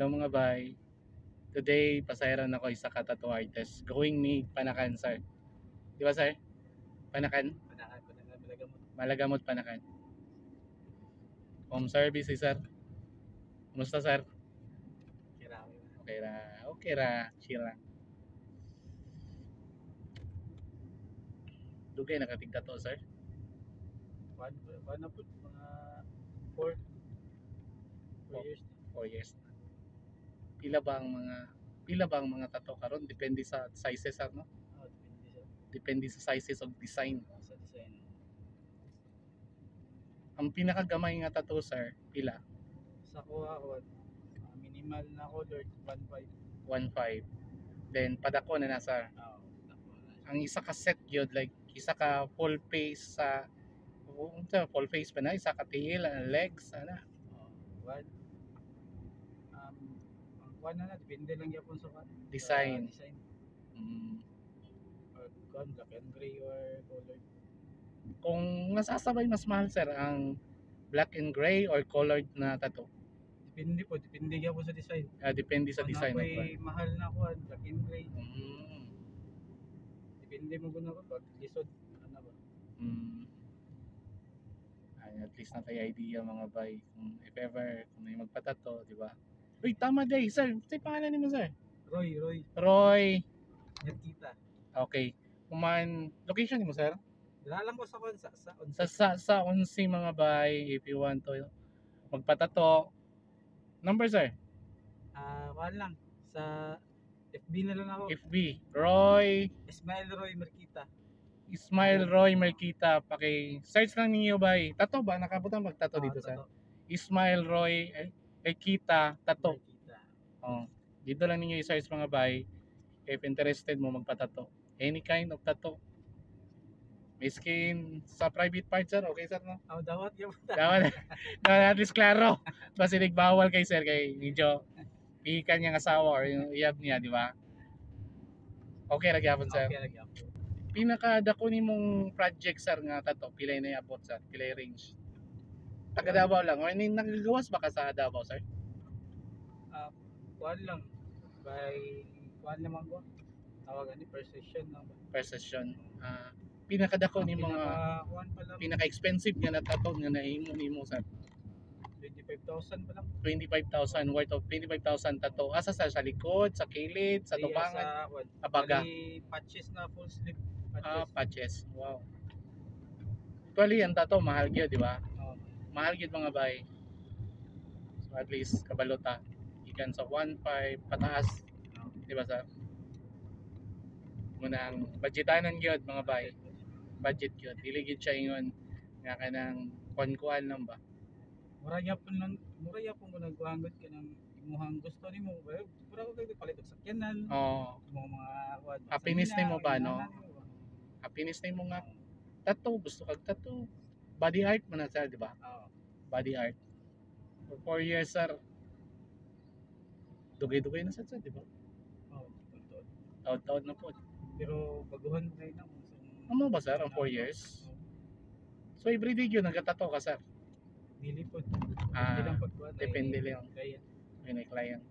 Hello mga bay. Today, pasayran ako isa ka tattoo artist. Going me Panakan, sir. Di ba, sir? Panakan? Panakan, Malagamot. Malagamot, Panakan. Home service, sir. Kumusta, sir? Kirami. Okay ra. Okay ra. Chill lang. Dugay nakatig tattoo, sir? Kuan na po, mga 4 years. 4 years. Pila ba ang mga tattoo karon? Depende sa sizes, sir, no? Depende Depende sa sizes of design. sa design. Ang pinakagamay nga tattoo, sir, pila? Sa kuha, minimal na color, 1.5. 1.5. Then padako na nasa ang isa ka set gyud, like isa ka full face sa full face pa na, isa ka tail, legs ana. One. Ang kuha na depende lang yapon sa Design. design. Mm. Or kuha, black and gray or colored. Kung nasasabay mas mahal, sir, ang black and gray or colored na tattoo? Depende yapon sa design. Depende sa design ng Ako'y mahal na kuha, black and gray. Depende mo kung ako pag lisod ano ba. Ay, at least na tayo idea mga bay kung if ever kung may magpatato, di ba? Uy, tama day, sir. Say pangalan niyo, sir? Roy. Nakita. Okay. Kuman location mo, sir? Dala lang ko sa Sa Unsi mga bay, if you want to magpatato. Number, sir? Kuha lang sa FB na lang ako. FB Roy Ismail Roy Marquita. Paki-search lang ninyo bay. Tato ba? Nakabutang magtato dito, sir? Ismail Roy Marquita Tato. Oh, dito lang ninyo i-search mga bay if interested mo magpatato. Any kind of tato. May skin sa private part, sir. Okay, sir, no? Dawat yun. Dawat. At least klaro. Kasi nagbawal kay sir kay medyo ikan niyang asawa or yung iyab niya, di ba? Okay ra gyapon, sir. Okay, lagi ako. Pinakadako nimong project, sir, nga tato, pilay na iabot, sir? Pilay range? Taga Davao lang or nagagawas ba ka sa Davao, sir? Kuha lang. Kuha naman ko. Tawagan ni per session lang ba? Per session. Pinakadako ni mga pinaka-expensive nga na tato nga nahimo nimo, sir? 25,000 pa lang. 25,000, worth of 25,000 tato. Asa sa likod, sa kilid, sa tubangan, abaga. Patches na full sleeve. Patches. Wow. Actually, ang tato mahal gyud, di ba? Mahal gyud mga bay. So at least kabalota ikan sa 1.5 pataas, di ba, sir? Muna ang budgetanan gyud mga bay. Budget gyud. Dili gyud siya ingon nga kanang kuan lang ba? Mura yapon ko nagkuhangot ka ng imuhang gusto nimo. Mura ko kay palit og sakyanan. Mga happiness nimo ba, no? Happiness nimo nga tattoo, gusto kag tattoo. Body art man na, sir, di ba? Body art. For 4 years, sir. Dugay-dugay na, sir, di ba? Taod-taod na po. Pero baguhan rin na. Ano ba, sir, ang 4 years? So everyday yun nagatato ka, sir? Dili po. Depende lang. May client.